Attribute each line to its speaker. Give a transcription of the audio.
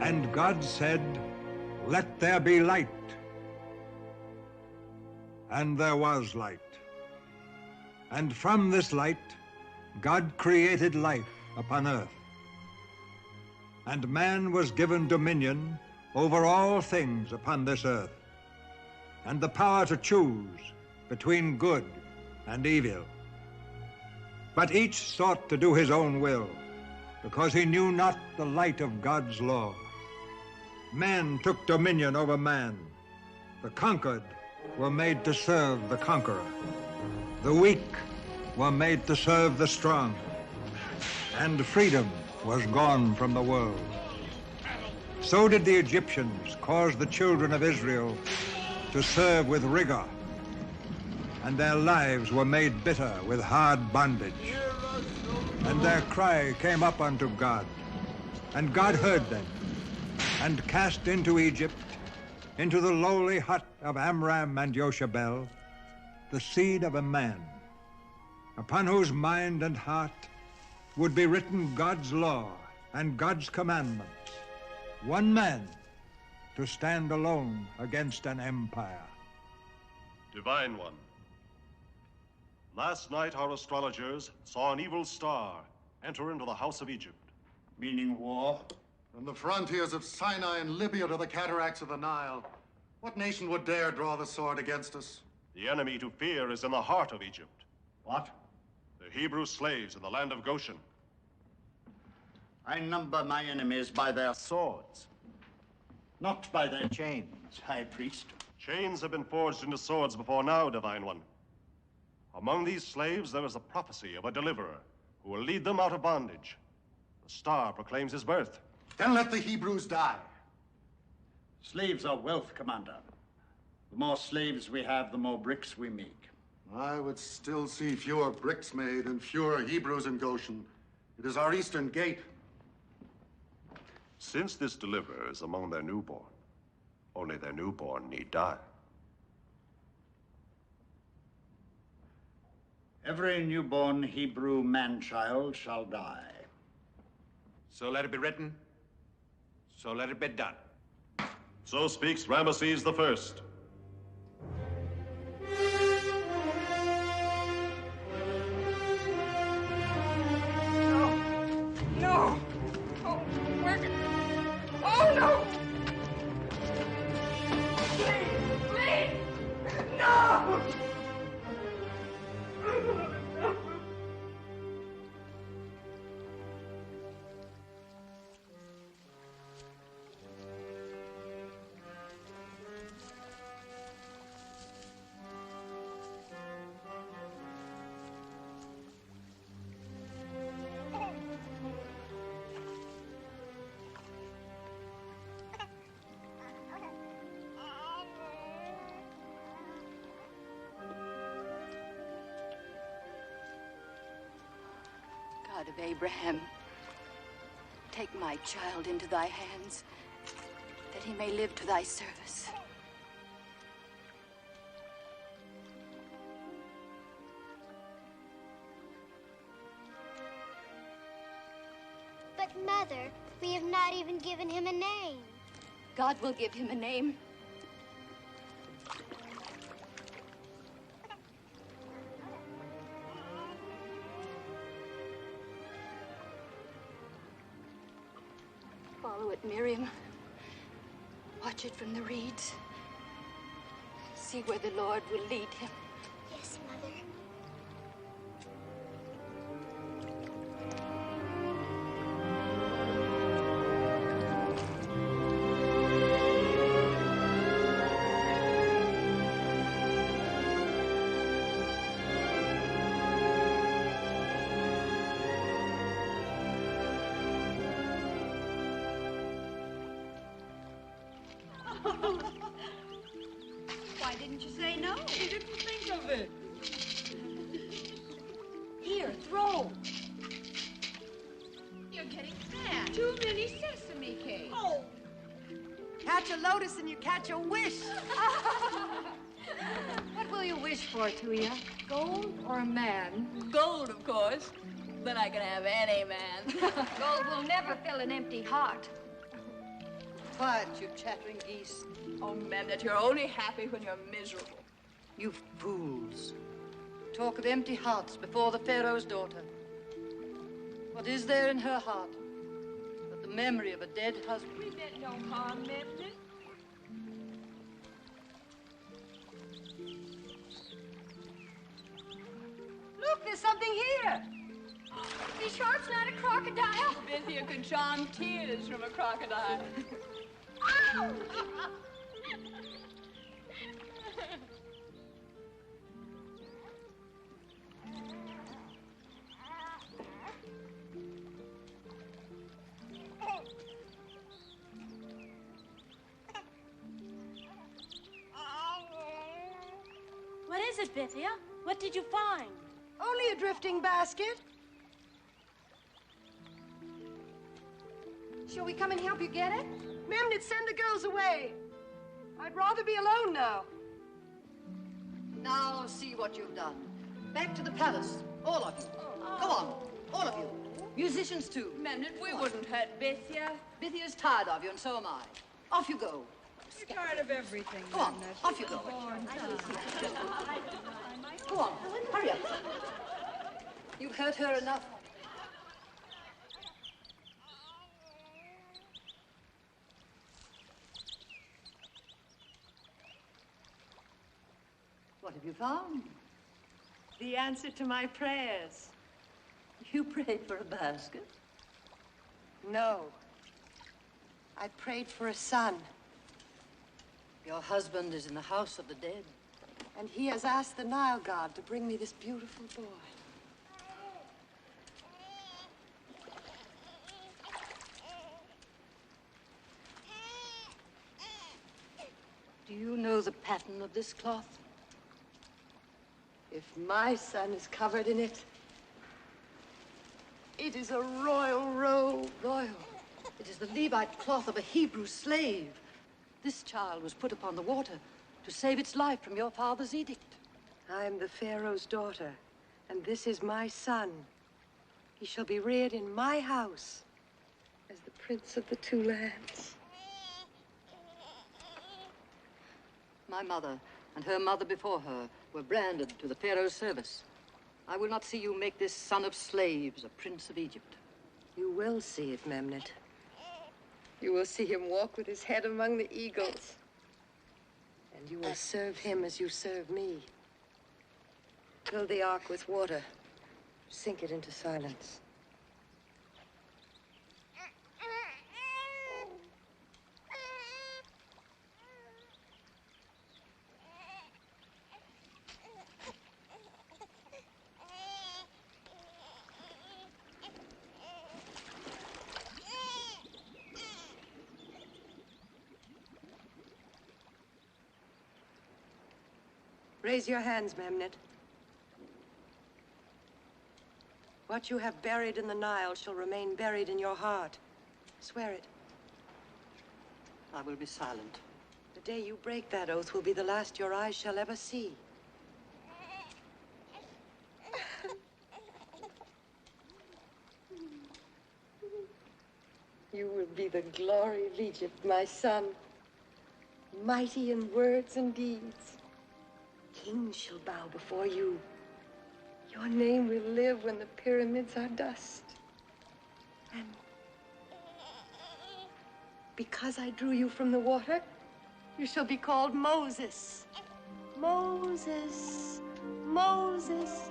Speaker 1: And God said, "Let there be light." And there was light. And from this light, God created life upon earth. And man was given dominion over all things upon this earth, and the power to choose between good and evil. But each sought to do his own will, because he knew not the light of God's law. Man took dominion over man. The conquered were made to serve the conqueror. The weak were made to serve the strong. And freedom was gone from the world. So did the Egyptians cause the children of Israel to serve with rigor, and their lives were made bitter with hard bondage. And their cry came up unto God, and God heard them, and cast into Egypt, into the lowly hut of Amram and Jochebed, the seed of a man, upon whose mind and heart would be written God's law and God's commandments, one man to stand alone against an empire.
Speaker 2: Divine One, last night our astrologers saw an evil star enter into the house of Egypt.
Speaker 3: Meaning war?
Speaker 4: From the frontiers of Sinai and Libya to the cataracts of the Nile, what nation would dare draw the sword against us?
Speaker 2: The enemy to fear is in the heart of Egypt.
Speaker 3: What?
Speaker 2: The Hebrew slaves in the land of Goshen.
Speaker 3: I number my enemies by their swords, not by their chains, High Priest.
Speaker 2: Chains have been forged into swords before now, Divine One. Among these slaves, there is a prophecy of a deliverer who will lead them out of bondage. The star proclaims his birth.
Speaker 4: Then let the Hebrews die.
Speaker 3: Slaves are wealth, Commander. The more slaves we have, the more bricks we make.
Speaker 4: I would still see fewer bricks made and fewer Hebrews in Goshen. It is our eastern gate.
Speaker 2: Since this deliverer is among their newborn, only their newborn need die.
Speaker 3: Every newborn Hebrew man-child shall die.
Speaker 5: So let it be written. So let it be done.
Speaker 2: So speaks Ramesses the First.
Speaker 6: No! Oh, where? Oh, no! Please! Please! No!
Speaker 7: God of Abraham, take my child into thy hands, that he may live to thy service.
Speaker 8: But, Mother, we have not even given him a name.
Speaker 7: God will give him a name. Follow it, Miriam. Watch it from the reeds. See where the Lord will lead him.
Speaker 8: Yes, Mother.
Speaker 9: Why didn't you say no?
Speaker 6: I didn't think of it.
Speaker 9: Here, throw.
Speaker 6: You're getting fat.
Speaker 9: Too many sesame cakes.
Speaker 6: Oh.
Speaker 9: Catch a lotus and you catch a wish. What will you wish for, Tuya? Gold or a man?
Speaker 7: Gold, of course. Then I can have any man.
Speaker 9: Gold will never fill an empty heart.
Speaker 10: Quiet, you chattering geese.
Speaker 6: Oh, Memnet, you're only happy when you're miserable.
Speaker 10: You fools. Talk of empty hearts before the Pharaoh's daughter. What is there in her heart but the memory of a dead husband?
Speaker 6: We meant no harm, Memnet.
Speaker 9: Look, there's something here.
Speaker 6: Be sure it's not a crocodile. Bithia could charm tears from a crocodile. Ow!
Speaker 11: What is it, Bithia? What did you find?
Speaker 9: Only a drifting basket. Shall we come and help you get it? Memnet, send the girls away. I'd rather be alone now.
Speaker 10: Now see what you've done. Back to the palace, all of you. Go on, all of you. Musicians too.
Speaker 6: Memnet, we wouldn't hurt Bithia.
Speaker 10: Bithia's tired of you, and so am I. Off you go.
Speaker 6: You're tired of everything,
Speaker 10: Go on, off you go. Go on, hurry up. You've hurt her enough. What have you found?
Speaker 9: The answer to my prayers.
Speaker 10: You prayed for a basket?
Speaker 9: No. I prayed for a son.
Speaker 10: Your husband is in the house of the dead.
Speaker 9: And he has asked the Nile god to bring me this beautiful boy.
Speaker 10: Do you know the pattern of this cloth?
Speaker 9: If my son is covered in it, it is a royal robe.
Speaker 10: Royal. It is the Levite cloth of a Hebrew slave. This child was put upon the water to save its life from your father's edict.
Speaker 9: I am the Pharaoh's daughter, and this is my son. He shall be reared in my house as the prince of the two lands.
Speaker 10: My mother and her mother before her were branded to the Pharaoh's service. I will not see you make this son of slaves a prince of Egypt.
Speaker 9: You will see it, Memnet. You will see him walk with his head among the eagles. And you will serve him as you serve me. Fill the ark with water. Sink it into silence. Raise your hands, Memnet. What you have buried in the Nile shall remain buried in your heart. Swear it.
Speaker 10: I will be silent.
Speaker 9: The day you break that oath will be the last your eyes shall ever see. You will be the glory of Egypt, my son. Mighty in words and deeds. Kings shall bow before you. Your name will live when the pyramids are dust. And because I drew you from the water, you shall be called Moses. Moses, Moses.